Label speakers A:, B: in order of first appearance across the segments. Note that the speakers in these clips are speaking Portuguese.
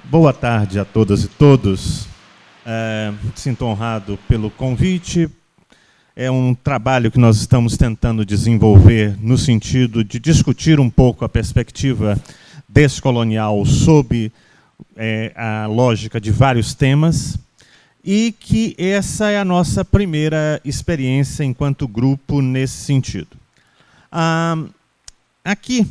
A: Boa tarde a todas e todos. Sinto honrado pelo convite. É um trabalho que nós estamos tentando desenvolver no sentido de discutir um pouco a perspectiva descolonial sob a lógica de vários temas, e que essa é a nossa primeira experiência enquanto grupo nesse sentido. Aqui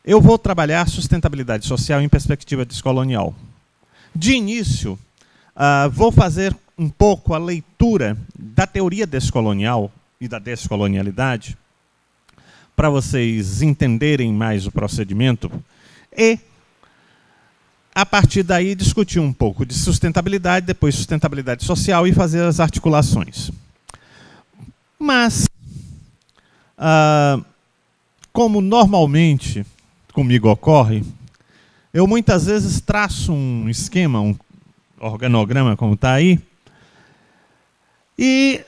A: eu vou trabalhar sustentabilidade social em perspectiva descolonial. De início, vou fazer um pouco a leitura da teoria descolonial e da descolonialidade, para vocês entenderem mais o procedimento, e, a partir daí, discutir um pouco de sustentabilidade, depois sustentabilidade social e fazer as articulações. Mas, como normalmente comigo ocorre, eu muitas vezes traço um esquema, um organograma, como está aí, e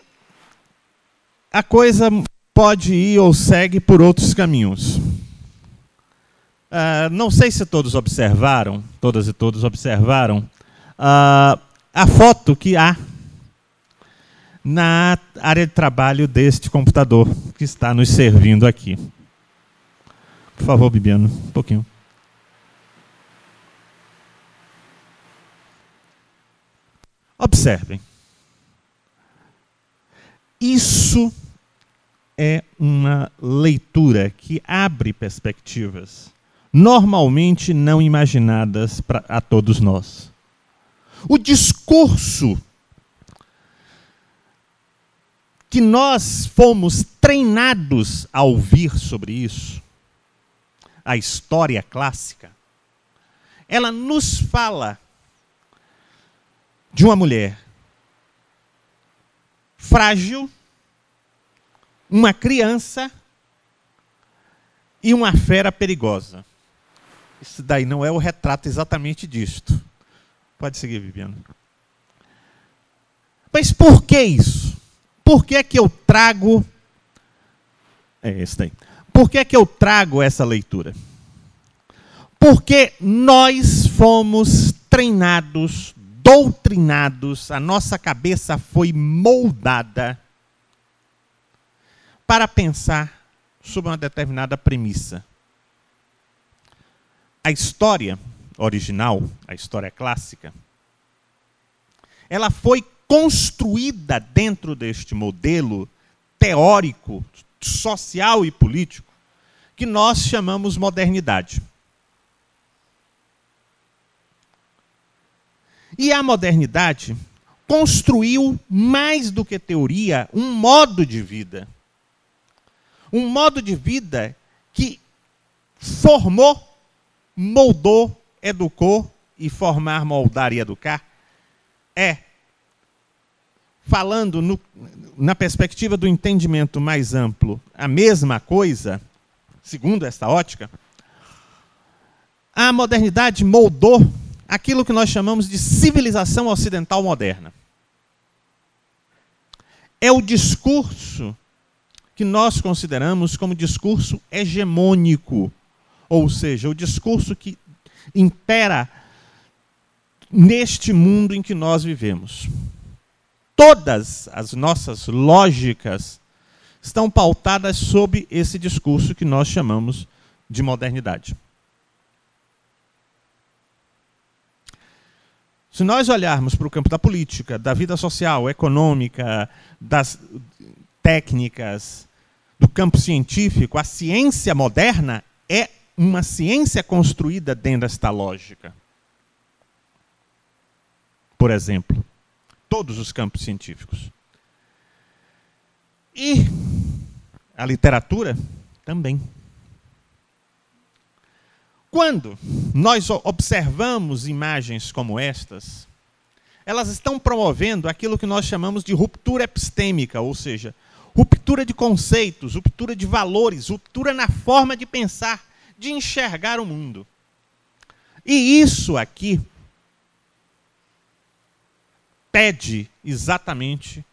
A: a coisa pode ir ou segue por outros caminhos. Não sei se todos observaram, todas e todos observaram, a foto que há na área de trabalho deste computador que está nos servindo aqui. Por favor, Bibiano, um pouquinho. Observem. Isso é uma leitura que abre perspectivas normalmente não imaginadas a todos nós. O discurso que nós fomos treinados a ouvir sobre isso, a história clássica, ela nos fala de uma mulher frágil, uma criança e uma fera perigosa. Isso daí não é o retrato exatamente disto. Pode seguir, Viviane. Mas por que isso? Por que é que eu trago... esse daí. Por que é que eu trago essa leitura? Porque nós fomos treinados, doutrinados, a nossa cabeça foi moldada para pensar sobre uma determinada premissa. A história original, a história clássica, ela foi construída dentro deste modelo teórico, social e político, que nós chamamos modernidade. E a modernidade construiu, mais do que teoria, um modo de vida. Um modo de vida que formou, moldou, educou, e formar, moldar e educar falando na perspectiva do entendimento mais amplo, a mesma coisa, segundo esta ótica, a modernidade moldou aquilo que nós chamamos de civilização ocidental moderna. É o discurso que nós consideramos como discurso hegemônico, ou seja, o discurso que impera neste mundo em que nós vivemos. Todas as nossas lógicas estão pautadas sob esse discurso que nós chamamos de modernidade. Se nós olharmos para o campo da política, da vida social, econômica, das técnicas, do campo científico, a ciência moderna é uma ciência construída dentro desta lógica. Por exemplo, todos os campos científicos. E a literatura também. Quando nós observamos imagens como estas, elas estão promovendo aquilo que nós chamamos de ruptura epistêmica, ou seja, ruptura de conceitos, ruptura de valores, ruptura na forma de pensar, de enxergar o mundo. E isso aqui pede exatamente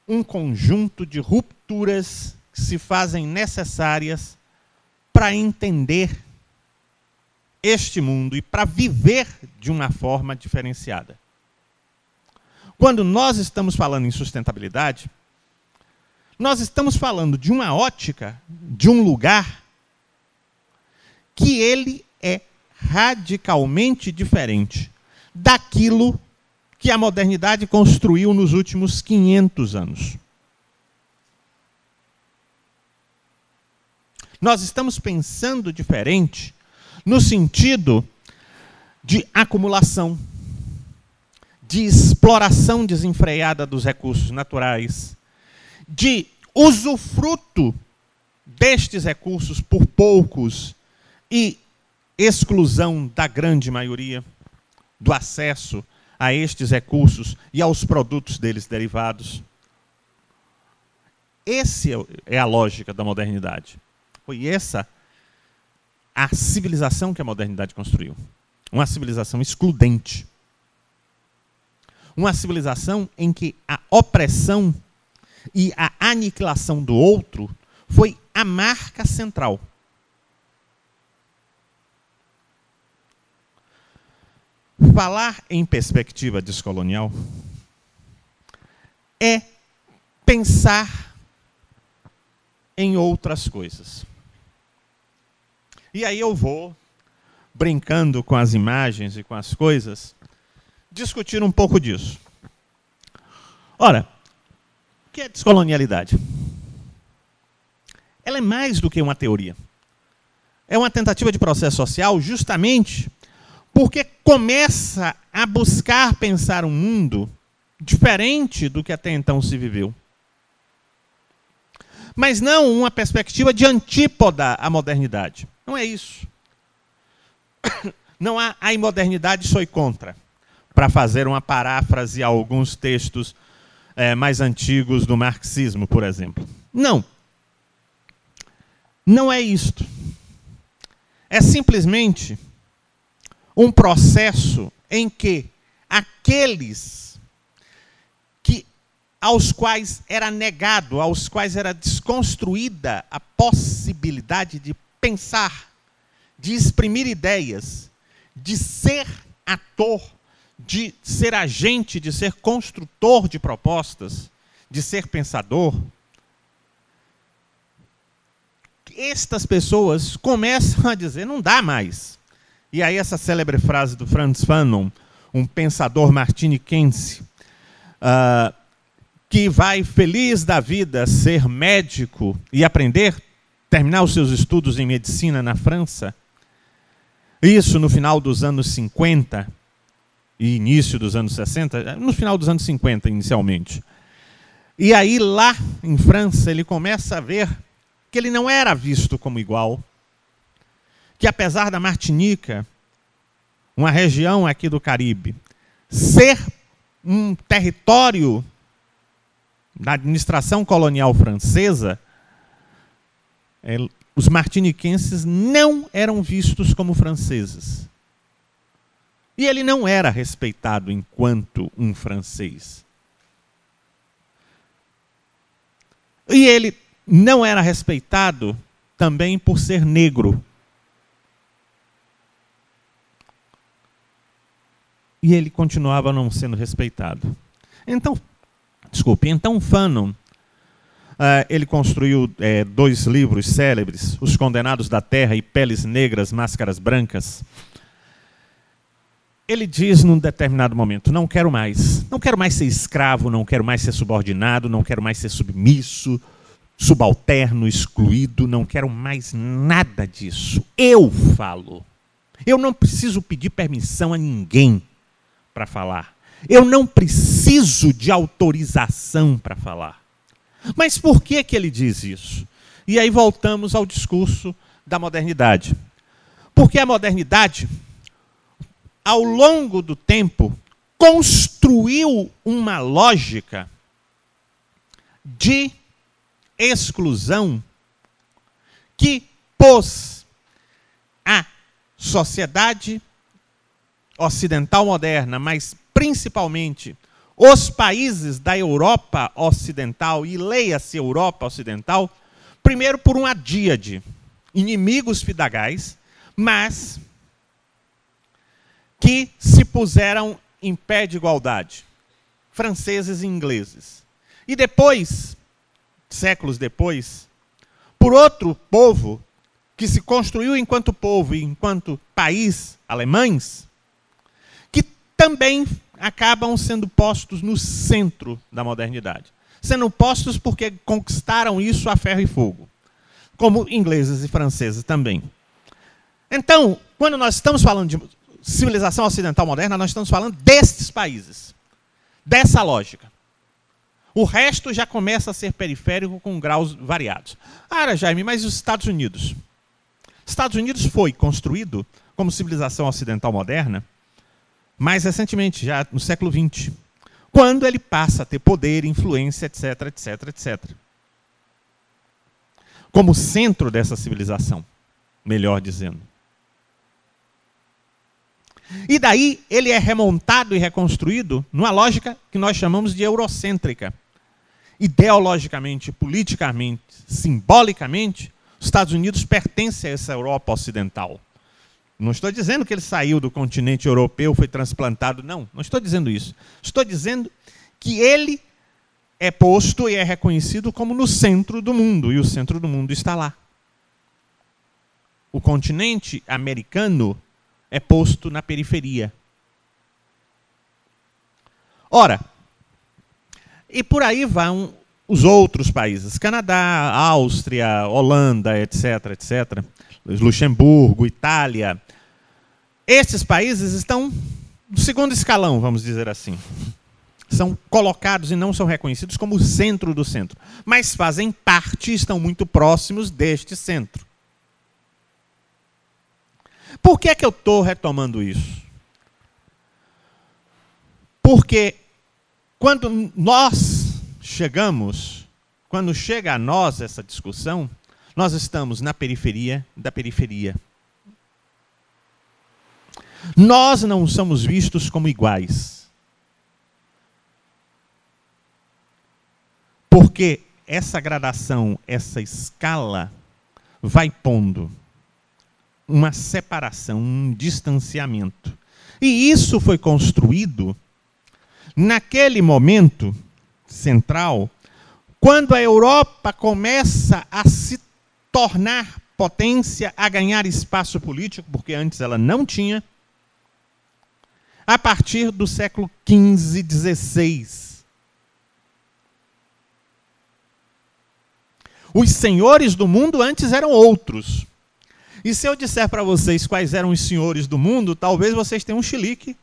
A: um conjunto de rupturas que se fazem necessárias para entender este mundo e para viver de uma forma diferenciada. Quando nós estamos falando em sustentabilidade, nós estamos falando de uma ótica, de um lugar, que ele é radicalmente diferente daquilo que a modernidade construiu nos últimos 500 anos. Nós estamos pensando diferente no sentido de acumulação, de exploração desenfreada dos recursos naturais, de usufruto destes recursos por poucos e exclusão da grande maioria do acesso a estes recursos e aos produtos deles derivados. Essa é a lógica da modernidade. Foi essa a civilização que a modernidade construiu. Uma civilização excludente. Uma civilização em que a opressão e a aniquilação do outro foi a marca central. Falar em perspectiva descolonial é pensar em outras coisas. E aí eu vou, brincando com as imagens e com as coisas, discutir um pouco disso. Ora, o que é descolonialidade? Ela é mais do que uma teoria. É uma tentativa de processo social justamente porque começa a buscar pensar um mundo diferente do que até então se viveu. Mas não uma perspectiva de antípoda à modernidade. Não é isso. Não há a imodernidade sou contra, para fazer uma paráfrase a alguns textos mais antigos do marxismo, por exemplo. Não. Não é isto. É simplesmente um processo em que aqueles aos quais era negado, aos quais era desconstruída a possibilidade de pensar, de exprimir ideias, de ser ator, de ser agente, de ser construtor de propostas, de ser pensador, estas pessoas começam a dizer, não dá mais. E aí essa célebre frase do Frantz Fanon, um pensador martiniquense, que vai feliz da vida ser médico e terminar os seus estudos em medicina na França, isso no final dos anos 50 e início dos anos 60, no final dos anos 50 inicialmente. E aí lá em França ele começa a ver que ele não era visto como igual, que apesar da Martinica, uma região aqui do Caribe, ser um território da administração colonial francesa, os martiniquenses não eram vistos como franceses. E ele não era respeitado enquanto um francês. E ele não era respeitado também por ser negro. E ele continuava não sendo respeitado. Então Fanon, ele construiu 2 livros célebres, Os Condenados da Terra e Peles Negras, Máscaras Brancas. Ele diz num determinado momento, não quero mais ser escravo, não quero mais ser subordinado, não quero mais ser submisso, subalterno, excluído, não quero mais nada disso. Eu falo. Eu não preciso pedir permissão a ninguém para falar. Eu não preciso de autorização para falar. Mas por que ele diz isso? E aí voltamos ao discurso da modernidade. Porque a modernidade, ao longo do tempo, construiu uma lógica de exclusão que pôs a sociedade ocidental moderna, mas principalmente os países da Europa Ocidental, e leia-se Europa Ocidental, primeiro por uma díade, inimigos fidagais, mas que se puseram em pé de igualdade, franceses e ingleses. E depois, séculos depois, por outro povo, que se construiu enquanto povo e enquanto país, alemães, que também acabam sendo postos no centro da modernidade. Sendo postos porque conquistaram isso a ferro e fogo, como ingleses e franceses também. Então, quando nós estamos falando de civilização ocidental moderna, nós estamos falando destes países, dessa lógica. O resto já começa a ser periférico com graus variados. Jaime, mas os Estados Unidos? Estados Unidos foi construído como civilização ocidental moderna mais recentemente, já no século XX, quando ele passa a ter poder, influência, etc, etc, etc. Como centro dessa civilização, melhor dizendo. E daí ele é remontado e reconstruído numa lógica que nós chamamos de eurocêntrica. Ideologicamente, politicamente, simbolicamente, os Estados Unidos pertencem a essa Europa ocidental. Não estou dizendo que ele saiu do continente europeu, foi transplantado, não estou dizendo isso. Estou dizendo que ele é posto e é reconhecido como no centro do mundo, e o centro do mundo está lá. O continente americano é posto na periferia. Ora, e por aí vão os outros países, Canadá, Áustria, Holanda, etc, etc, Luxemburgo, Itália. Esses países estão no segundo escalão, vamos dizer assim. São colocados e não são reconhecidos como o centro do centro, mas fazem parte, estão muito próximos deste centro. Por que é que eu estou retomando isso? Porque quando nós chegamos, quando chega a nós essa discussão, nós estamos na periferia da periferia. Nós não somos vistos como iguais. Porque essa gradação, essa escala, vai pondo uma separação, um distanciamento. E isso foi construído naquele momento central, quando a Europa começa a se tornar potência, a ganhar espaço político, porque antes ela não tinha, a partir do século XV, XVI. Os senhores do mundo antes eram outros. E se eu disser para vocês quais eram os senhores do mundo, talvez vocês tenham um chilique,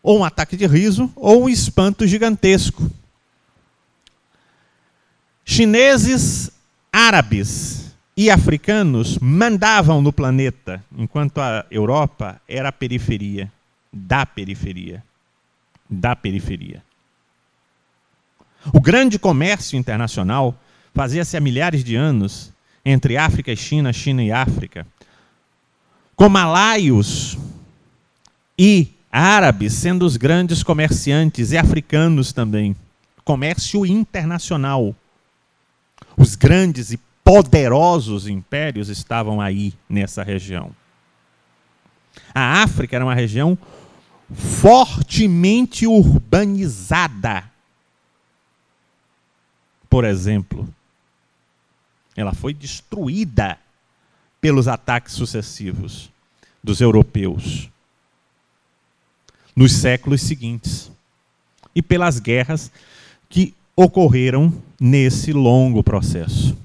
A: ou um ataque de riso, ou um espanto gigantesco. Chineses, árabes e africanos mandavam no planeta, enquanto a Europa era a periferia, da periferia, da periferia. O grande comércio internacional fazia-se há milhares de anos entre África e China, China e África, com malaios e árabes sendo os grandes comerciantes, e africanos também. Comércio internacional. Os grandes e poderosos impérios estavam aí, nessa região. A África era uma região fortemente urbanizada. Por exemplo, ela foi destruída pelos ataques sucessivos dos europeus nos séculos seguintes e pelas guerras que ocorreram nesse longo processo.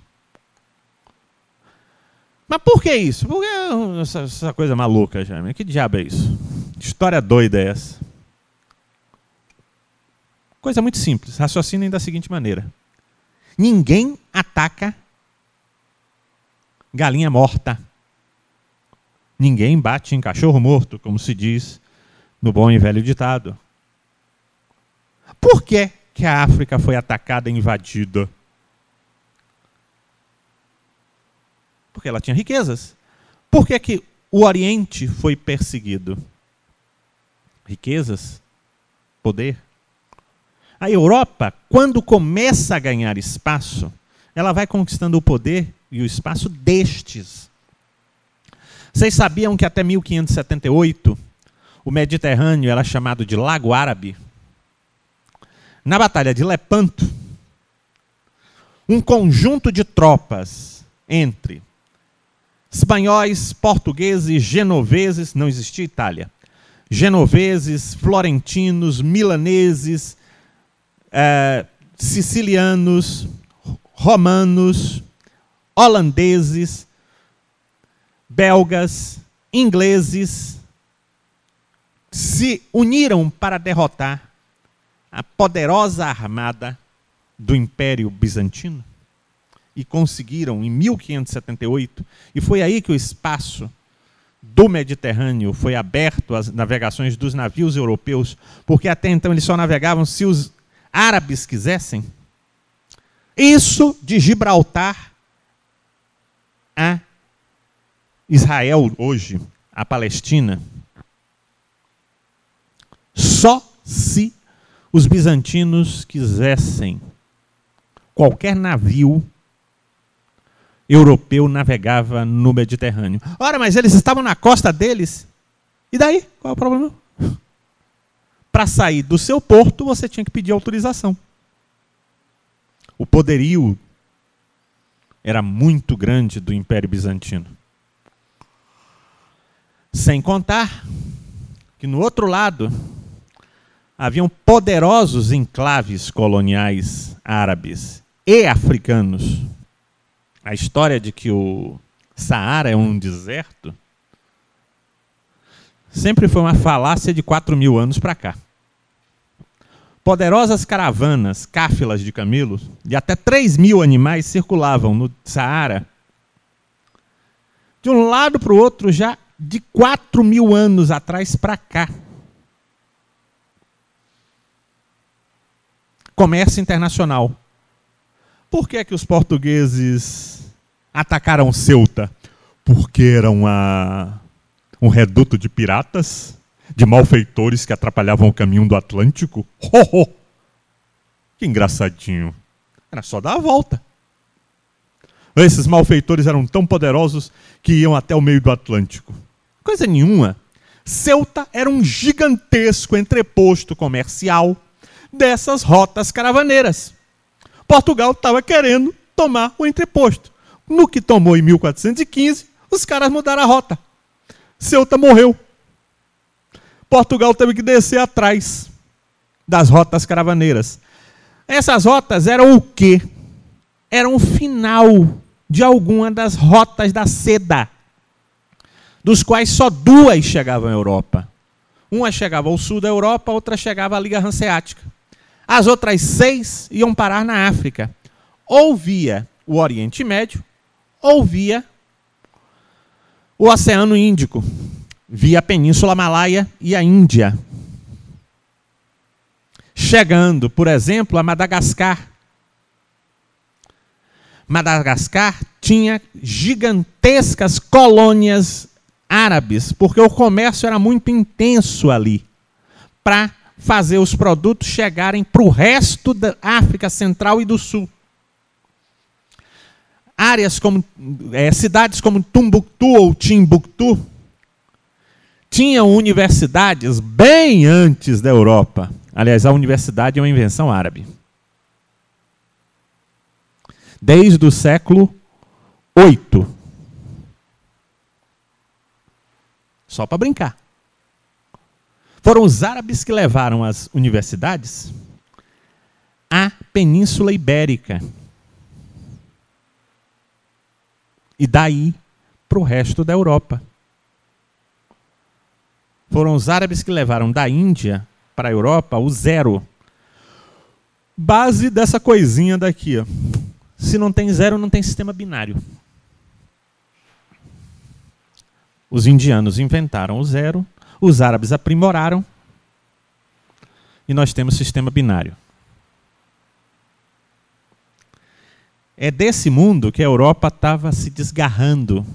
A: Mas por que isso? Por que essa coisa maluca, Jaime? Que diabo é isso? Que história doida é essa? Coisa muito simples. Raciocinem da seguinte maneira. Ninguém ataca galinha morta. Ninguém bate em cachorro morto, como se diz no bom e velho ditado. Por que que a África foi atacada e invadida? Porque ela tinha riquezas. Por que que o Oriente foi perseguido? riquezas, poder. A Europa, quando começa a ganhar espaço, ela vai conquistando o poder e o espaço destes. Vocês sabiam que até 1578 o Mediterrâneo era chamado de Lago Árabe? Na Batalha de Lepanto, um conjunto de tropas entre espanhóis, portugueses, genoveses, não existia Itália, genoveses, florentinos, milaneses, sicilianos, romanos, holandeses, belgas, ingleses, se uniram para derrotar a poderosa armada do Império Bizantino e conseguiram em 1578, e foi aí que o espaço do Mediterrâneo foi aberto às navegações dos navios europeus, porque até então eles só navegavam se os árabes quisessem. Isso de Gibraltar a Israel hoje, a Palestina, só se os bizantinos quisessem. Qualquer navio europeu navegava no Mediterrâneo. Ora, mas eles estavam na costa deles. E daí? Qual é o problema? Para sair do seu porto, você tinha que pedir autorização. O poderio era muito grande do Império Bizantino. Sem contar que, no outro lado, haviam poderosos enclaves coloniais árabes e africanos. A história de que o Saara é um deserto sempre foi uma falácia de 4.000 anos para cá. Poderosas caravanas, cáfilas de camelos, de até 3.000 animais circulavam no Saara, de um lado para o outro, já de 4.000 anos atrás para cá. Comércio internacional. Por que é que os portugueses atacaram Ceuta? Porque era um reduto de piratas, de malfeitores que atrapalhavam o caminho do Atlântico? Oh, oh. Que engraçadinho. Era só dar a volta. Esses malfeitores eram tão poderosos que iam até o meio do Atlântico. Coisa nenhuma. Ceuta era um gigantesco entreposto comercial dessas rotas caravaneiras. Portugal estava querendo tomar o entreposto. No que tomou em 1415, os caras mudaram a rota. Ceuta morreu. Portugal teve que descer atrás das rotas caravaneiras. Essas rotas eram o quê? Eram o final de alguma das rotas da seda, dos quais só 2 chegavam à Europa. Uma chegava ao sul da Europa, outra chegava à Liga Hanseática. As outras 6 iam parar na África. Ou via o Oriente Médio, ou via o Oceano Índico, via a Península Malaia e a Índia. Chegando, por exemplo, a Madagascar. Madagascar tinha gigantescas colônias árabes, porque o comércio era muito intenso ali, para fazer os produtos chegarem para o resto da África Central e do Sul. Áreas como cidades como Tumbuktu ou Timbuktu tinham universidades bem antes da Europa. Aliás, a universidade é uma invenção árabe. Desde o século VIII. Só para brincar. Foram os árabes que levaram as universidades à Península Ibérica. E daí para o resto da Europa. Foram os árabes que levaram da Índia para a Europa o zero. Base dessa coisinha daqui. Ó. Se não tem zero, não tem sistema binário. Os indianos inventaram o zero, os árabes aprimoraram, e nós temos sistema binário. É desse mundo que a Europa estava se desgarrando.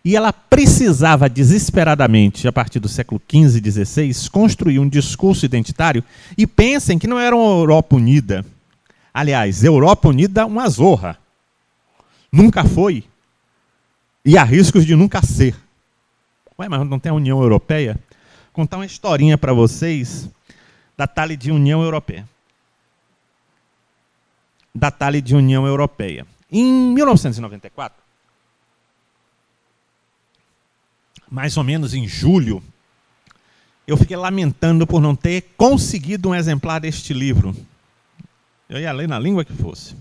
A: E ela precisava desesperadamente, a partir do século XV e XVI, construir um discurso identitário. E pensem que não era uma Europa unida. Aliás, Europa unida uma zorra. Nunca foi. E há riscos de nunca ser. Ué, mas não tem a União Europeia? Vou contar uma historinha para vocês da tal de União Europeia. Da tal de União Europeia. Em 1994, mais ou menos em julho, eu fiquei lamentando por não ter conseguido um exemplar deste livro. Eu ia ler na língua que fosse.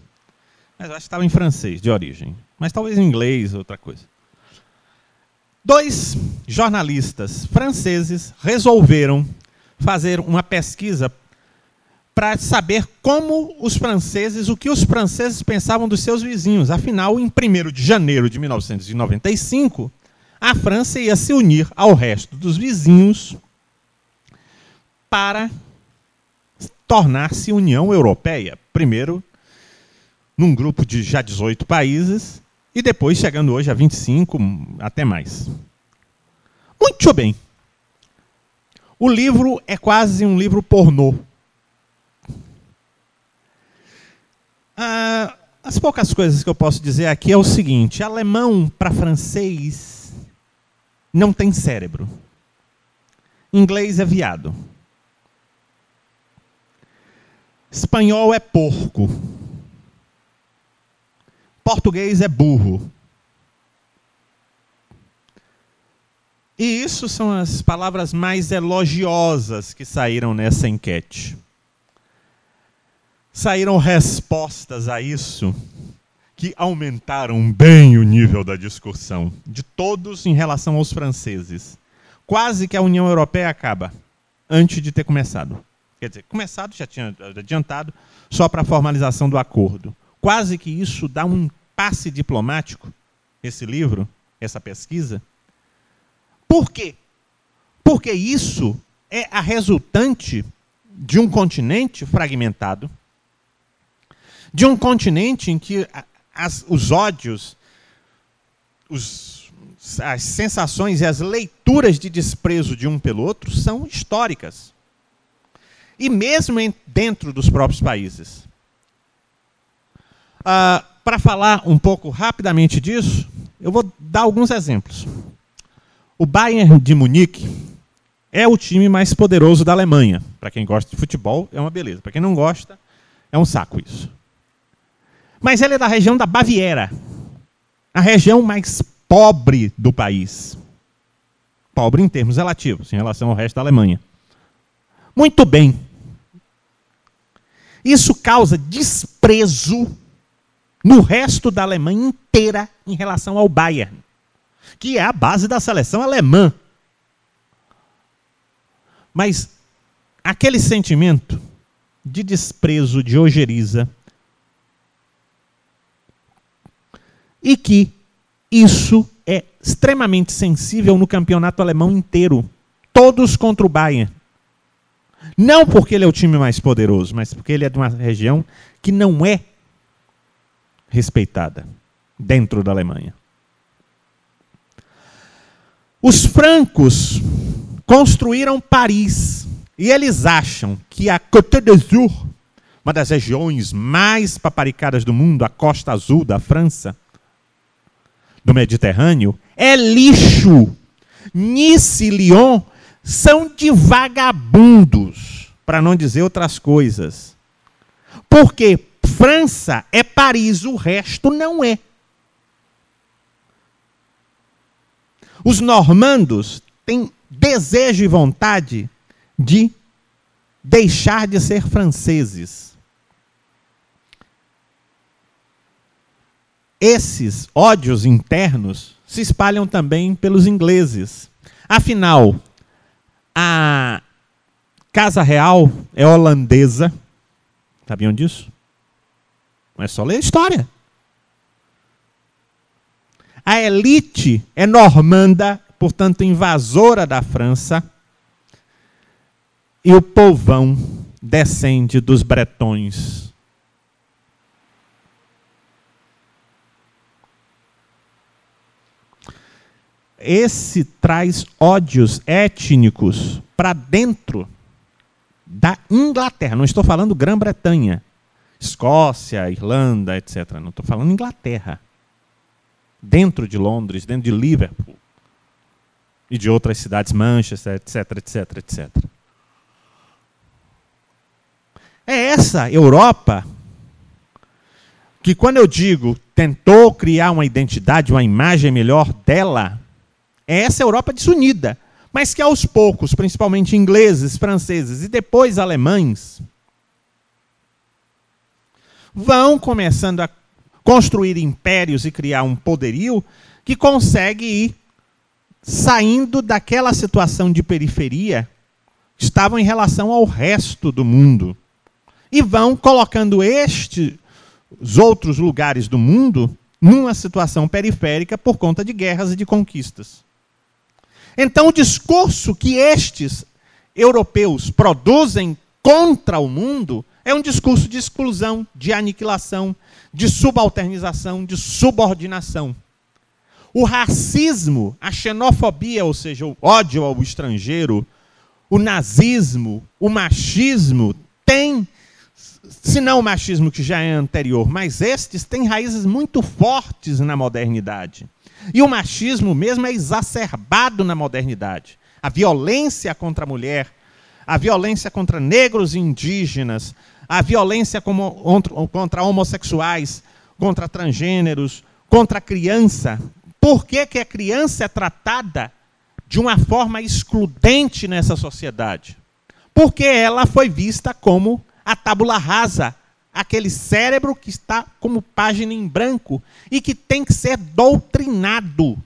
A: Mas eu acho que estava em francês, de origem. Mas talvez em inglês, outra coisa. 2 jornalistas franceses resolveram fazer uma pesquisa para saber o que os franceses pensavam dos seus vizinhos. Afinal, em 1º de janeiro de 1995, a França ia se unir ao resto dos vizinhos para tornar-se União Europeia. Primeiro, num grupo de já 18 países, e depois chegando hoje a 25, até mais. Muito bem. O livro é quase um livro pornô. As poucas coisas que eu posso dizer aqui é o seguinte: alemão para francês não tem cérebro. Inglês é viado. Espanhol é porco. Português é burro. E isso são as palavras mais elogiosas que saíram nessa enquete. Saíram respostas a isso que aumentaram bem o nível da discussão de todos em relação aos franceses. Quase que a União Europeia acaba antes de ter começado. Quer dizer, começado já tinha adiantado, só para a formalização do acordo. Quase que isso dá um passe diplomático, esse livro, essa pesquisa. Por quê? Porque isso é a resultante de um continente fragmentado, de um continente em que os ódios, as sensações e as leituras de desprezo de um pelo outro são históricas. E mesmo dentro dos próprios países. Para falar um pouco rapidamente disso, eu vou dar alguns exemplos. O Bayern de Munique é o time mais poderoso da Alemanha. Para quem gosta de futebol, é uma beleza. Para quem não gosta, é um saco isso. Mas ele é da região da Baviera, a região mais pobre do país. Pobre em termos relativos, em relação ao resto da Alemanha. Muito bem. Isso causa desprezo no resto da Alemanha inteira em relação ao Bayern, que é a base da seleção alemã. Mas aquele sentimento de desprezo, de ojeriza, e que isso é extremamente sensível no campeonato alemão inteiro. Todos contra o Bayern. Não porque ele é o time mais poderoso, mas porque ele é de uma região que não é respeitada dentro da Alemanha. Os francos construíram Paris e eles acham que a Côte d'Azur, uma das regiões mais paparicadas do mundo, a Costa Azul da França, do Mediterrâneo, é lixo. Nice e Lyon são de vagabundos, para não dizer outras coisas. Porque França é Paris, o resto não é. Os normandos têm desejo e vontade de deixar de ser franceses. Esses ódios internos se espalham também pelos ingleses. Afinal, a Casa Real é holandesa. Sabiam disso? Não é só ler a história. A elite é normanda, portanto invasora da França. E o povão descende dos bretões. esse traz ódios étnicos para dentro da Inglaterra. Não estou falando Grã-Bretanha, Escócia, Irlanda, etc. Não estou falando Inglaterra. Dentro de Londres, dentro de Liverpool e de outras cidades, Manchester, etc, etc, etc. É essa Europa que, quando eu digo tentou criar uma identidade, uma imagem melhor dela, é essa Europa desunida, mas que aos poucos, principalmente ingleses, franceses e depois alemães, vão começando a construir impérios e criar um poderio que consegue ir saindo daquela situação de periferia que estavam em relação ao resto do mundo. E vão colocando os outros lugares do mundo numa situação periférica por conta de guerras e de conquistas. Então, o discurso que estes europeus produzem contra o mundo é um discurso de exclusão, de aniquilação, de subalternização, de subordinação. O racismo, a xenofobia, ou seja, o ódio ao estrangeiro, o nazismo, o machismo, tem, se não o machismo que já é anterior, mas estes têm raízes muito fortes na modernidade. E o machismo mesmo é exacerbado na modernidade. A violência contra a mulher, a violência contra negros e indígenas, a violência contra homossexuais, contra transgêneros, contra a criança. Por que que a criança é tratada de uma forma excludente nessa sociedade? Porque ela foi vista como a tábula rasa, aquele cérebro que está como página em branco e que tem que ser doutrinado,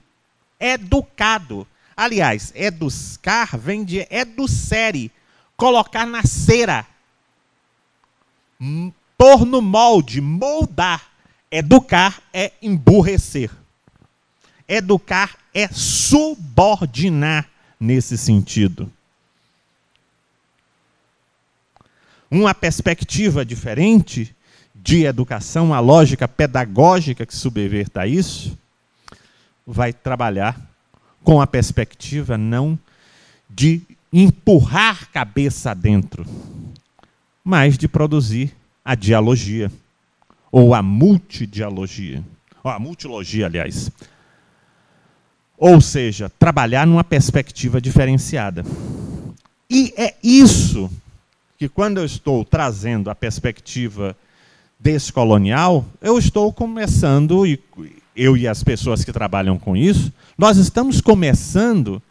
A: educado. Aliás, educar vem de educere, colocar na cera, pôr no molde, moldar. Educar é emburrecer. Educar é subordinar nesse sentido. Uma perspectiva diferente de educação, a lógica pedagógica que subverta isso, vai trabalhar com a perspectiva não de empurrar cabeça adentro, mas de produzir a dialogia, ou a multidialogia, ou a multilogia, aliás. Ou seja, trabalhar numa perspectiva diferenciada. E é isso que, quando eu estou trazendo a perspectiva descolonial, eu estou começando, e eu e as pessoas que trabalham com isso, nós estamos começando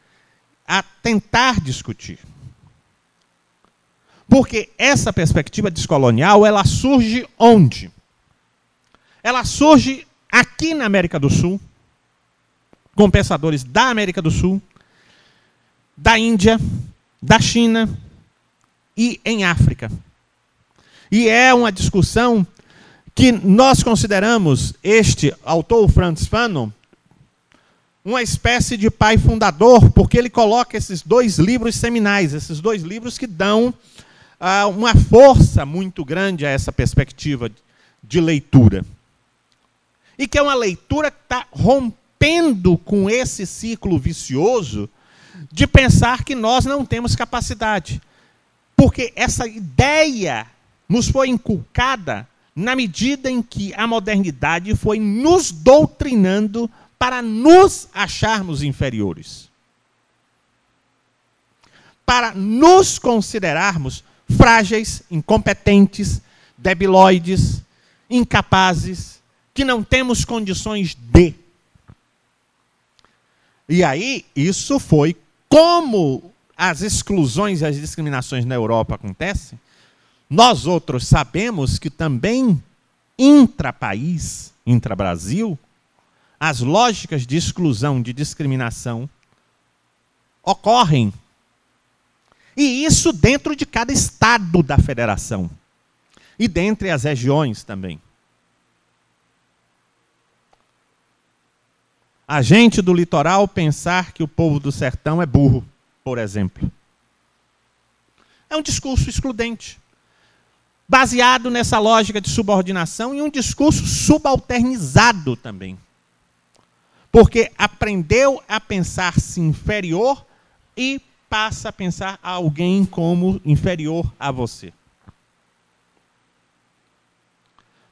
A: a tentar discutir. Porque essa perspectiva descolonial, ela surge onde? Ela surge aqui na América do Sul, com pensadores da América do Sul, da Índia, da China e em África. E é uma discussão que nós consideramos este autor, Frantz Fanon, uma espécie de pai fundador, porque ele coloca esses dois livros seminais, esses dois livros que dão uma força muito grande a essa perspectiva de leitura. E que é uma leitura que está rompendo com esse ciclo vicioso de pensar que nós não temos capacidade. Porque essa ideia nos foi inculcada na medida em que a modernidade foi nos doutrinando para nos acharmos inferiores. Para nos considerarmos frágeis, incompetentes, debilóides, incapazes, que não temos condições de. E aí, isso foi como as exclusões e as discriminações na Europa acontecem. Nós outros sabemos que também intra-país, intra-Brasil, as lógicas de exclusão, de discriminação ocorrem. E isso dentro de cada estado da federação. E dentre as regiões também. A gente do litoral pensar que o povo do sertão é burro, por exemplo. É um discurso excludente, baseado nessa lógica de subordinação e um discurso subalternizado também. porque aprendeu a pensar-se inferior e passa a pensar alguém como inferior a você.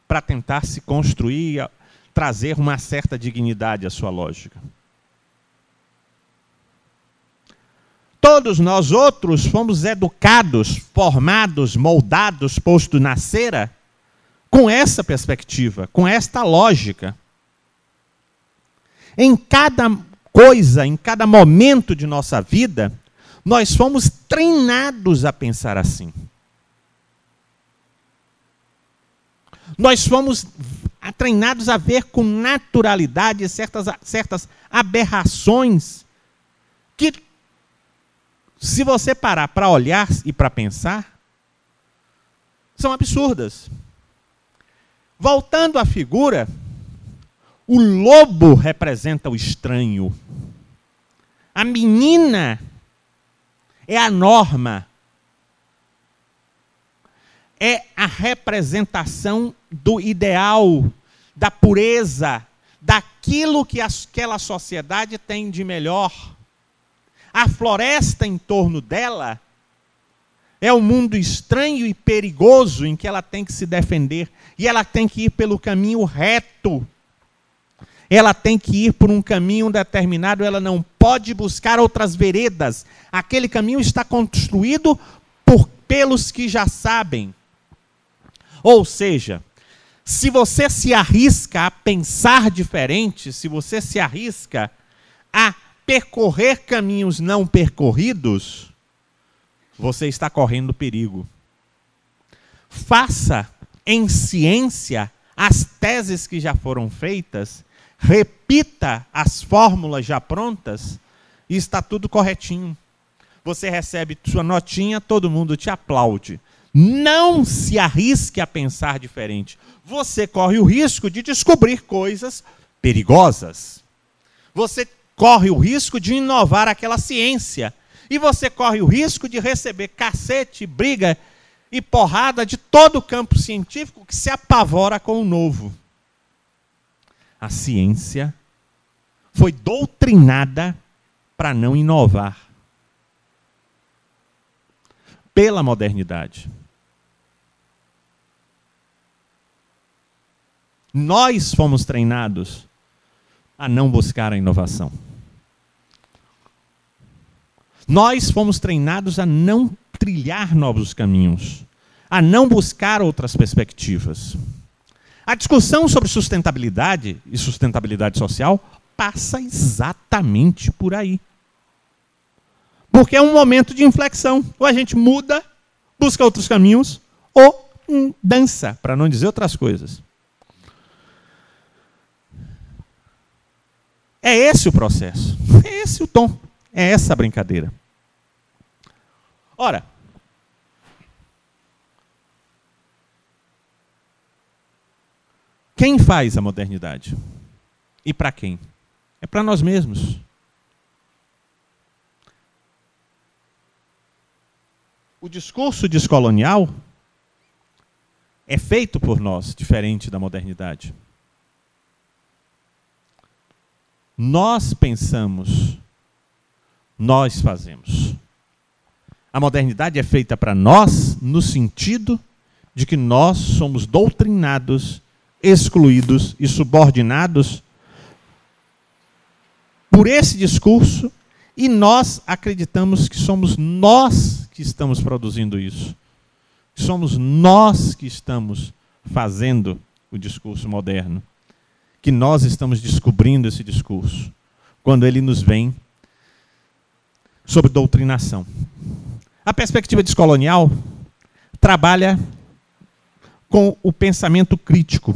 A: Para tentar se construir, trazer uma certa dignidade à sua lógica. Todos nós outros fomos educados, formados, moldados, posto na cera, com essa perspectiva, com esta lógica. Em cada coisa, em cada momento de nossa vida, nós fomos treinados a pensar assim. Nós fomos treinados a ver com naturalidade certas aberrações que, se você parar para olhar e para pensar, são absurdas. Voltando à figura, o lobo representa o estranho. A menina é a norma. É a representação do ideal, da pureza, daquilo que aquela sociedade tem de melhor. A floresta em torno dela é um mundo estranho e perigoso em que ela tem que se defender. E ela tem que ir pelo caminho reto. Ela tem que ir por um caminho determinado, ela não pode buscar outras veredas. Aquele caminho está construído pelos que já sabem. Ou seja, se você se arrisca a pensar diferente, se você se arrisca a percorrer caminhos não percorridos, você está correndo perigo. Faça em ciência as teses que já foram feitas, repita as fórmulas já prontas e está tudo corretinho. Você recebe sua notinha, todo mundo te aplaude. Não se arrisque a pensar diferente. Você corre o risco de descobrir coisas perigosas. Você corre o risco de inovar aquela ciência. E você corre o risco de receber cacete, briga e porrada de todo o campo científico que se apavora com o novo. A ciência foi doutrinada para não inovar. Pela modernidade. Nós fomos treinados a não buscar a inovação. Nós fomos treinados a não trilhar novos caminhos, a não buscar outras perspectivas. A discussão sobre sustentabilidade e sustentabilidade social passa exatamente por aí. Porque é um momento de inflexão. Ou a gente muda, busca outros caminhos, ou dança, para não dizer outras coisas. É esse o processo. É esse o tom. É essa a brincadeira. Ora, quem faz a modernidade? E para quem? É para nós mesmos. O discurso descolonial é feito por nós, diferente da modernidade. Nós pensamos, nós fazemos. A modernidade é feita para nós no sentido de que nós somos doutrinados, excluídos e subordinados por esse discurso e nós acreditamos que somos nós que estamos produzindo isso. Somos nós que estamos fazendo o discurso moderno. Que nós estamos descobrindo esse discurso quando ele nos vem sobre doutrinação. A perspectiva descolonial trabalha com o pensamento crítico,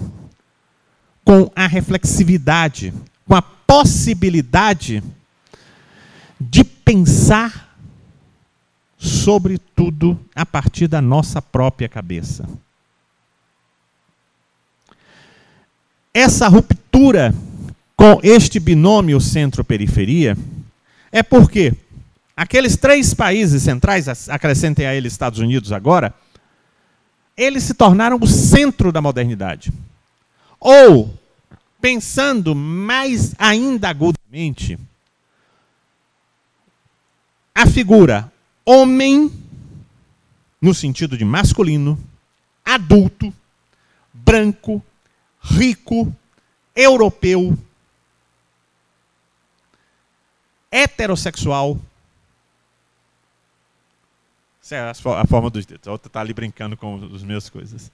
A: com a reflexividade, com a possibilidade de pensar sobre tudo a partir da nossa própria cabeça. Essa ruptura com este binômio centro-periferia é porque aqueles 3 países centrais, acrescentem a eles Estados Unidos agora, eles se tornaram o centro da modernidade. Ou pensando mais ainda agudamente, a figura homem, no sentido de masculino, adulto, branco, rico, europeu, heterossexual. Essa é a forma dos dedos. A outra está ali brincando com as minhas coisas.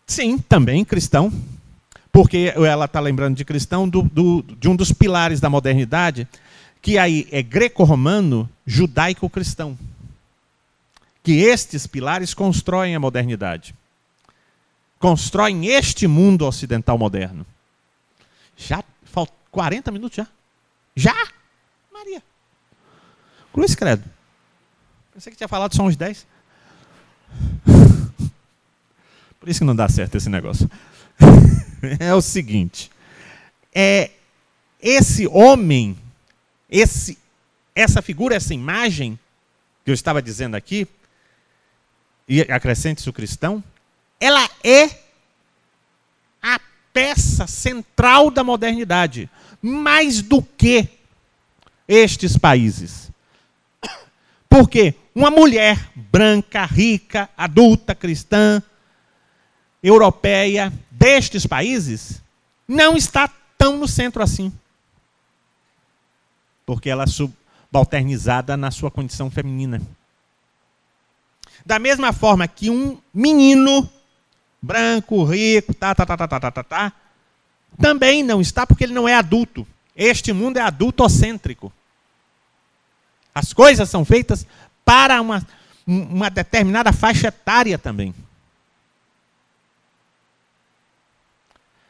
A: Sim, também cristão, porque ela está lembrando de cristão de um dos pilares da modernidade, que aí é greco-romano, judaico-cristão. Que estes pilares constroem a modernidade. Constroem este mundo ocidental moderno. Já faltam 40 minutos já? Já? Maria. Cruz credo. Pensei que tinha falado só uns 10. Por isso que não dá certo esse negócio. É o seguinte. Esse homem, essa figura, essa imagem que eu estava dizendo aqui, e acrescente-se o cristão, ela é a peça central da modernidade, mais do que estes países. Porque uma mulher branca, rica, adulta, cristã, europeia, destes países, não está tão no centro assim. Porque ela é subalternizada na sua condição feminina. Da mesma forma que um menino branco, rico, também não está porque ele não é adulto. Este mundo é adultocêntrico. As coisas são feitas para uma determinada faixa etária também.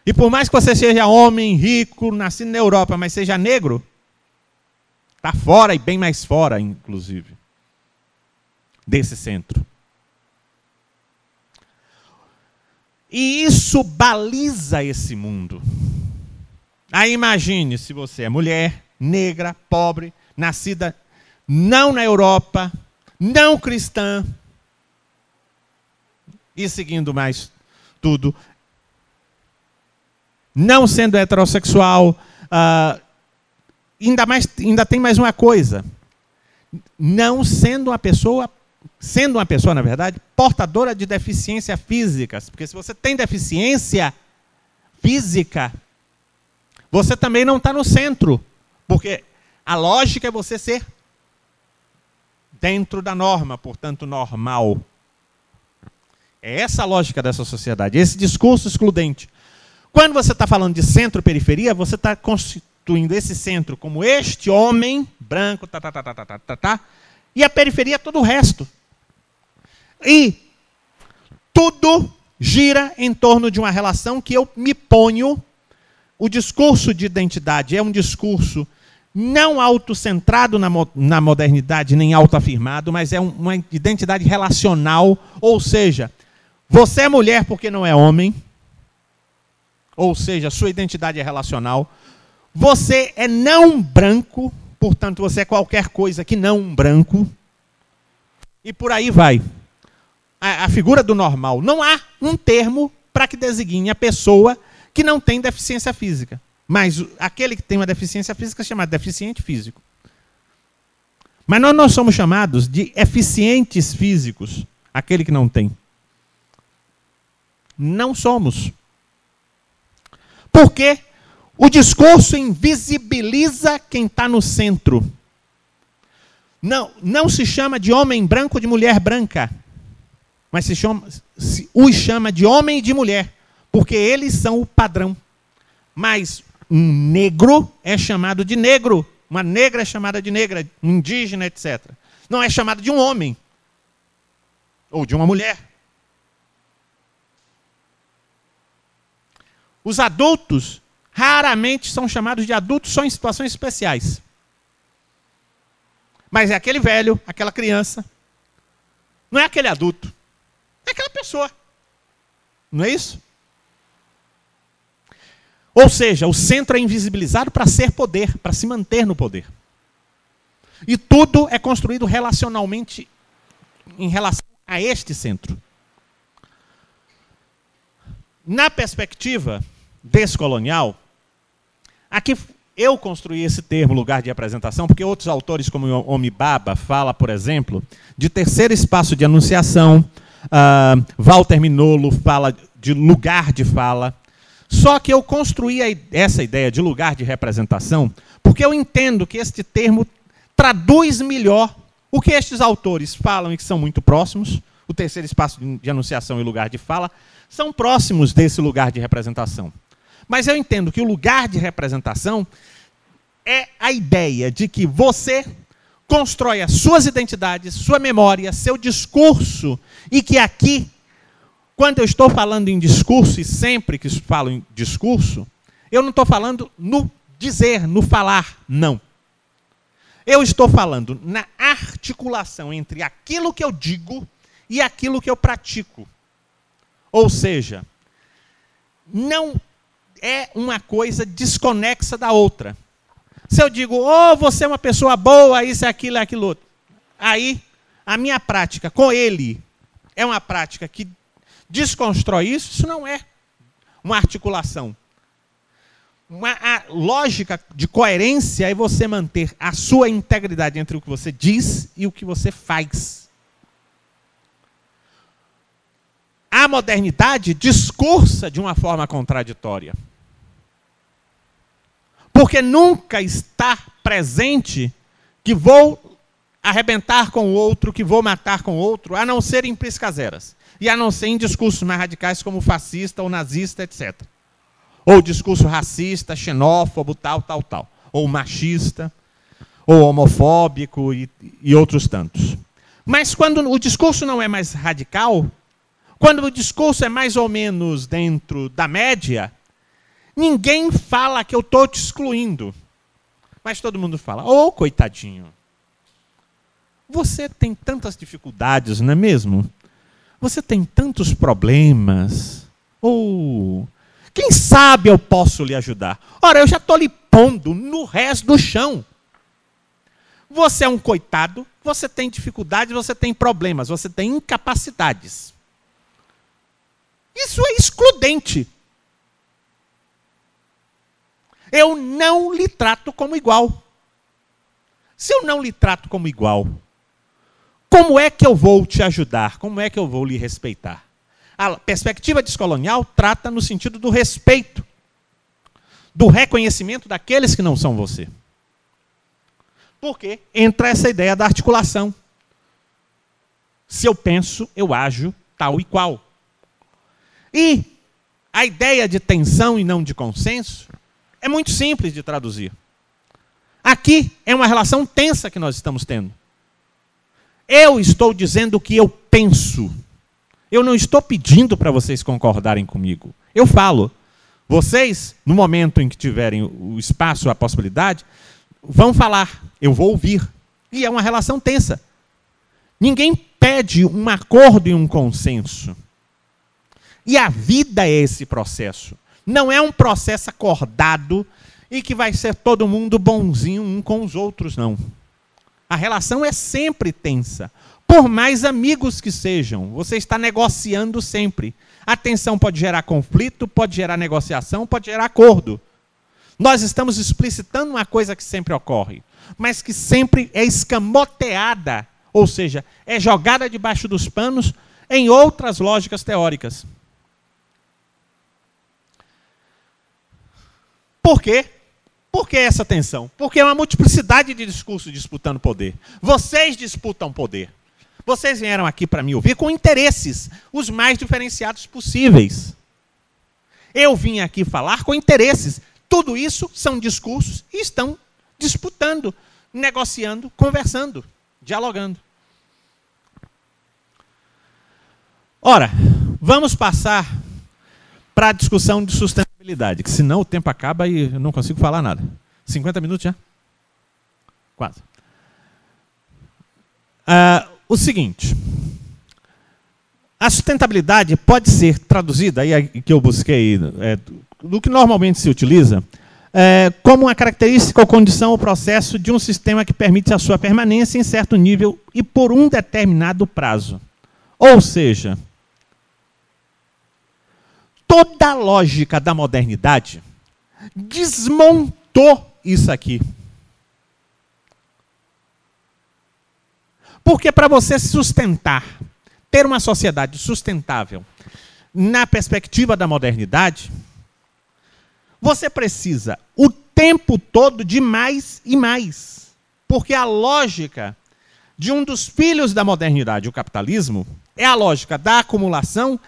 A: E por mais que você seja homem, rico, nascido na Europa, mas seja negro, está fora e bem mais fora, inclusive, desse centro. E isso baliza esse mundo. Aí imagine se você é mulher, negra, pobre, nascida não na Europa, não cristã, e seguindo mais tudo, não sendo heterossexual, ainda tem mais uma coisa. Não sendo uma pessoa, na verdade, portadora de deficiências físicas. Porque se você tem deficiência física, você também não está no centro. Porque a lógica é você ser dentro da norma, portanto, normal. É essa a lógica dessa sociedade, esse discurso excludente. Quando você está falando de centro-periferia, você está constituindo esse centro como este homem branco, e a periferia é todo o resto. E tudo gira em torno de uma relação que eu me ponho. O discurso de identidade é um discurso não autocentrado na modernidade, nem autoafirmado, mas é uma identidade relacional, ou seja, você é mulher porque não é homem, ou seja, sua identidade é relacional. Você é não branco, portanto, você é qualquer coisa que não um branco. E por aí vai. A figura do normal. Não há um termo para que designe a pessoa que não tem deficiência física. Mas aquele que tem uma deficiência física é chamado deficiente físico. Mas nós não somos chamados de eficientes físicos, aquele que não tem. Não somos. Porque o discurso invisibiliza quem está no centro. Não se chama de homem branco ou de mulher branca. Mas os chama de homem e de mulher. Porque eles são o padrão. Mas um negro é chamado de negro. Uma negra é chamada de negra. Um indígena, etc. Não é chamado de um homem. Ou de uma mulher. Os adultos raramente são chamados de adultos só em situações especiais. Mas é aquele velho, aquela criança. Não é aquele adulto. É aquela pessoa. Não é isso? Ou seja, o centro é invisibilizado para ser poder, para se manter no poder. E tudo é construído relacionalmente em relação a este centro. Na perspectiva descolonial, aqui eu construí esse termo lugar de representação, porque outros autores, como o Omibaba, fala, por exemplo, de terceiro espaço de anunciação, Walter Mignolo fala de lugar de fala. Só que eu construí essa ideia de lugar de representação porque eu entendo que este termo traduz melhor o que estes autores falam e que são muito próximos. O terceiro espaço de anunciação e o lugar de fala são próximos desse lugar de representação. Mas eu entendo que o lugar de representação é a ideia de que você constrói as suas identidades, sua memória, seu discurso, e que aqui, quando eu estou falando em discurso, e sempre que falo em discurso, eu não estou falando no dizer, no falar, não. Eu estou falando na articulação entre aquilo que eu digo e aquilo que eu pratico. Ou seja, não é uma coisa desconexa da outra. Se eu digo, oh, você é uma pessoa boa, isso, aquilo, aquilo outro. Aí, a minha prática com ele é uma prática que desconstrói isso, isso não é uma articulação. A lógica de coerência é você manter a sua integridade entre o que você diz e o que você faz. A modernidade discursa de uma forma contraditória. Porque nunca está presente que vou arrebentar com o outro, que vou matar com o outro, a não ser em piscazeras. E a não ser em discursos mais radicais como fascista ou nazista, etc. Ou discurso racista, xenófobo, tal. Ou machista, ou homofóbico e outros tantos. Mas quando o discurso não é mais radical, quando o discurso é mais ou menos dentro da média, ninguém fala que eu estou te excluindo. Mas todo mundo fala, ô coitadinho, você tem tantas dificuldades, não é mesmo? Você tem tantos problemas. Ou quem sabe eu posso lhe ajudar? Ora, eu já estou lhe pondo no resto do chão. Você é um coitado, você tem dificuldades, você tem problemas, você tem incapacidades. Isso é excludente. Eu não lhe trato como igual. Se eu não lhe trato como igual, como é que eu vou te ajudar? Como é que eu vou lhe respeitar? A perspectiva descolonial trata no sentido do respeito, do reconhecimento daqueles que não são você. Porque entra essa ideia da articulação. Se eu penso, eu ajo tal e qual. E a ideia de tensão e não de consenso é muito simples de traduzir. Aqui é uma relação tensa que nós estamos tendo. Eu estou dizendo o que eu penso. Eu não estou pedindo para vocês concordarem comigo. Eu falo. Vocês, no momento em que tiverem o espaço, a possibilidade, vão falar. Eu vou ouvir. E é uma relação tensa. Ninguém pede um acordo e um consenso. E a vida é esse processo. Não é um processo acordado e que vai ser todo mundo bonzinho um com os outros, não. A relação é sempre tensa. Por mais amigos que sejam, você está negociando sempre. A tensão pode gerar conflito, pode gerar negociação, pode gerar acordo. Nós estamos explicitando uma coisa que sempre ocorre, mas que sempre é escamoteada, ou seja, é jogada debaixo dos panos em outras lógicas teóricas. Por quê? Por que essa tensão? Porque é uma multiplicidade de discursos disputando poder. Vocês disputam poder. Vocês vieram aqui para me ouvir com interesses os mais diferenciados possíveis. Eu vim aqui falar com interesses. Tudo isso são discursos e estão disputando, negociando, conversando, dialogando. Ora, vamos passar para a discussão de sustentabilidade, que senão o tempo acaba e eu não consigo falar nada. 50 minutos já? Quase. O seguinte, a sustentabilidade pode ser traduzida, aí que eu busquei, do que normalmente se utiliza, como uma característica ou condição ou processo de um sistema que permite a sua permanência em certo nível e por um determinado prazo. Ou seja, toda a lógica da modernidade desmontou isso aqui. Porque para você sustentar, ter uma sociedade sustentável na perspectiva da modernidade, você precisa o tempo todo de mais e mais. Porque a lógica de um dos filhos da modernidade, o capitalismo, é a lógica da acumulação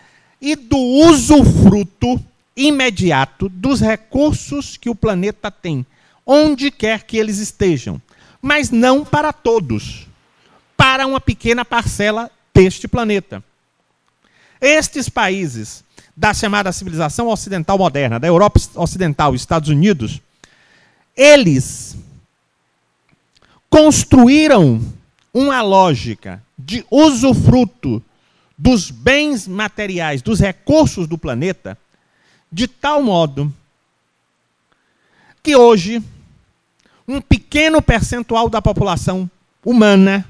A: e do usufruto imediato dos recursos que o planeta tem, onde quer que eles estejam. Mas não para todos, para uma pequena parcela deste planeta. Estes países da chamada civilização ocidental moderna, da Europa Ocidental, Estados Unidos, eles construíram uma lógica de usufruto dos bens materiais, dos recursos do planeta, de tal modo que hoje um pequeno percentual da população humana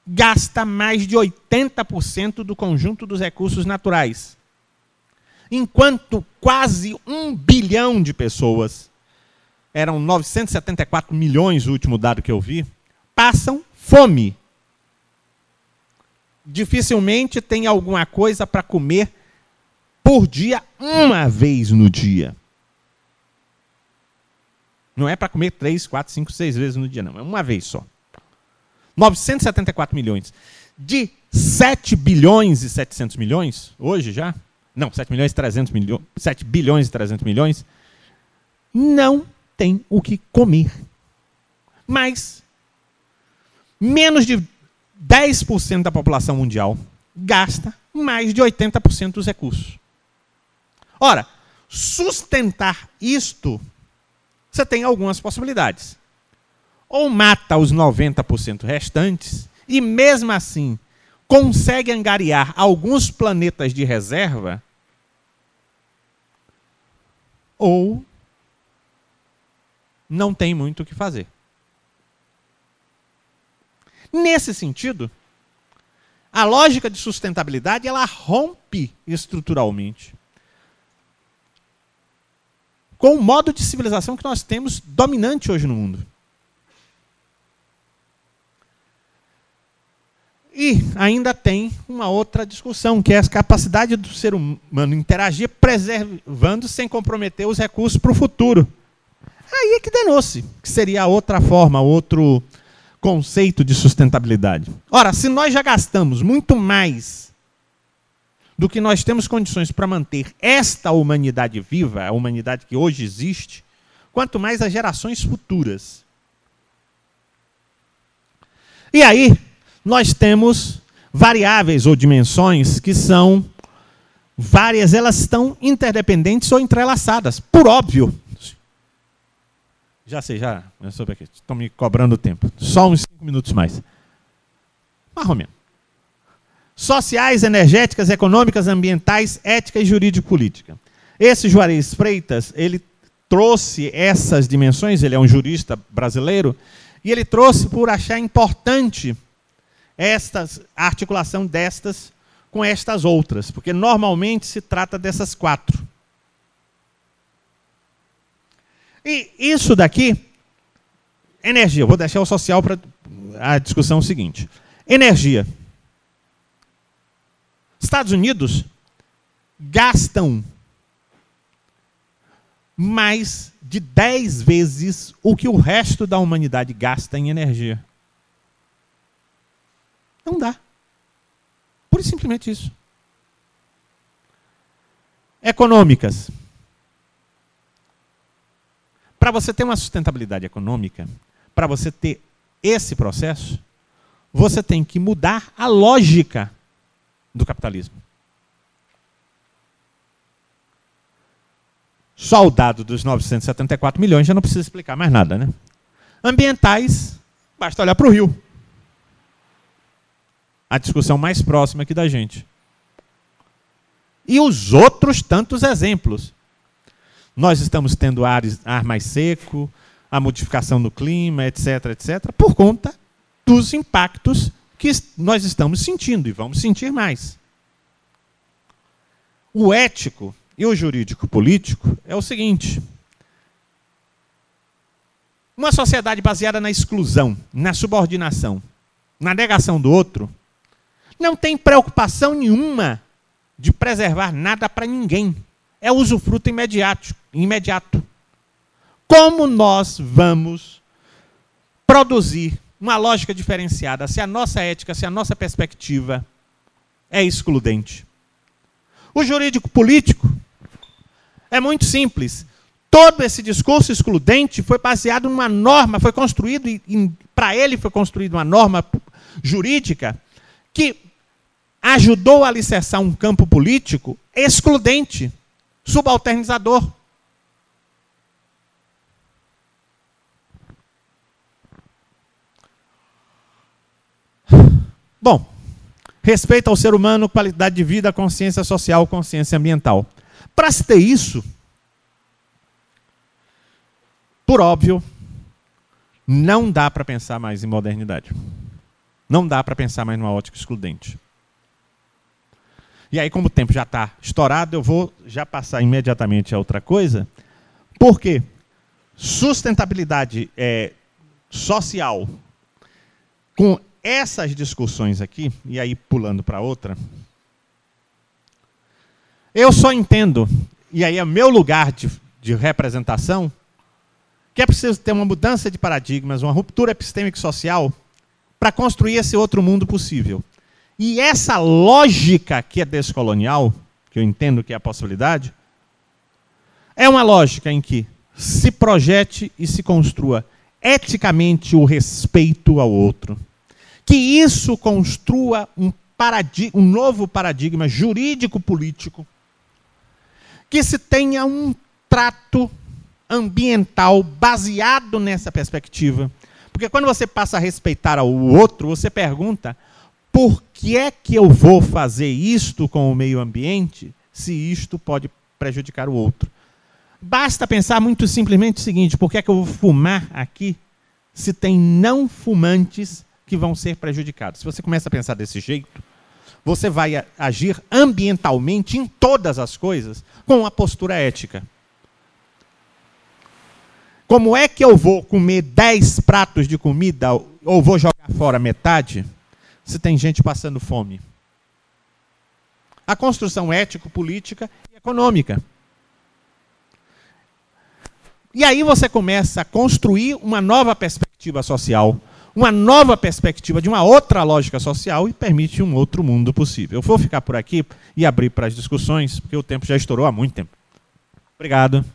A: gasta mais de 80% do conjunto dos recursos naturais. Enquanto quase 1 bilhão de pessoas, eram 974 milhões o último dado que eu vi, passam fome. Dificilmente tem alguma coisa para comer por dia, uma vez no dia. Não é para comer 3, 4, 5, 6 vezes no dia, não. É uma vez só. 974 milhões. De 7 bilhões e 700 milhões, hoje já, não, 7 bilhões e 300 milhões, não tem o que comer. Mas menos de 10% da população mundial gasta mais de 80% dos recursos. Ora, sustentar isto, você tem algumas possibilidades. Ou mata os 90% restantes e, mesmo assim, consegue angariar alguns planetas de reserva, ou não tem muito o que fazer. Nesse sentido, a lógica de sustentabilidade ela rompe estruturalmente com o modo de civilização que nós temos dominante hoje no mundo. E ainda tem uma outra discussão, que é a capacidade do ser humano interagir preservando sem comprometer os recursos para o futuro. Aí é que danou-se, que seria a outra forma, outro conceito de sustentabilidade. Ora, se nós já gastamos muito mais do que nós temos condições para manter esta humanidade viva, a humanidade que hoje existe, quanto mais as gerações futuras. E aí, nós temos variáveis ou dimensões que são várias, elas estão interdependentes ou entrelaçadas, por óbvio. Já sei, já. Estão me cobrando o tempo. Só uns 5 minutos mais. Mais ou menos. Sociais, energéticas, econômicas, ambientais, ética e jurídico-política. Esse Juarez Freitas, ele trouxe essas dimensões, ele é um jurista brasileiro, e ele trouxe por achar importante a articulação destas com estas outras, porque normalmente se trata dessas 4. E isso daqui, energia, vou deixar o social para a discussão seguinte. Energia. Estados Unidos gastam mais de 10 vezes o que o resto da humanidade gasta em energia. Não dá. Pura e simplesmente isso. Econômicas. Para você ter uma sustentabilidade econômica, para você ter esse processo, você tem que mudar a lógica do capitalismo. Só o dado dos 974 milhões já não precisa explicar mais nada, né? Ambientais, basta olhar para o Rio. A discussão mais próxima aqui da gente. E os outros tantos exemplos. Nós estamos tendo ar mais seco, a modificação do clima, etc., etc., por conta dos impactos que nós estamos sentindo e vamos sentir mais. O ético, e o jurídico político é o seguinte: uma sociedade baseada na exclusão, na subordinação, na negação do outro, não tem preocupação nenhuma de preservar nada para ninguém. É usufruto imediato. Como nós vamos produzir uma lógica diferenciada se a nossa ética, se a nossa perspectiva é excludente? O jurídico político é muito simples. Todo esse discurso excludente foi baseado numa norma, foi construído, para ele foi construída uma norma jurídica que ajudou a alicerçar um campo político excludente, subalternizador. Bom, respeito ao ser humano, qualidade de vida, consciência social, consciência ambiental. Para se ter isso, por óbvio, não dá para pensar mais em modernidade. Não dá para pensar mais numa ótica excludente. E aí, como o tempo já está estourado, eu vou já passar imediatamente a outra coisa. Por quê? Sustentabilidade social, com essas discussões aqui, e aí pulando para outra, eu só entendo, e aí é o meu lugar de representação, que é preciso ter uma mudança de paradigmas, uma ruptura epistêmico-social para construir esse outro mundo possível. E essa lógica que é descolonial, que eu entendo que é a possibilidade, é uma lógica em que se projete e se construa eticamente o respeito ao outro. Que isso construa um novo paradigma jurídico-político, que se tenha um trato ambiental baseado nessa perspectiva. Porque quando você passa a respeitar ao outro, você pergunta: por que é que eu vou fazer isto com o meio ambiente se isto pode prejudicar o outro? Basta pensar muito simplesmente o seguinte: por que é que eu vou fumar aqui se tem não fumantes que vão ser prejudicados? Se você começa a pensar desse jeito, você vai agir ambientalmente em todas as coisas com uma postura ética. Como é que eu vou comer 10 pratos de comida ou vou jogar fora metade se tem gente passando fome? A construção ético-política e econômica. E aí você começa a construir uma nova perspectiva social, uma nova perspectiva de uma outra lógica social e permite um outro mundo possível. Eu vou ficar por aqui e abrir para as discussões, porque o tempo já estourou há muito tempo. Obrigado.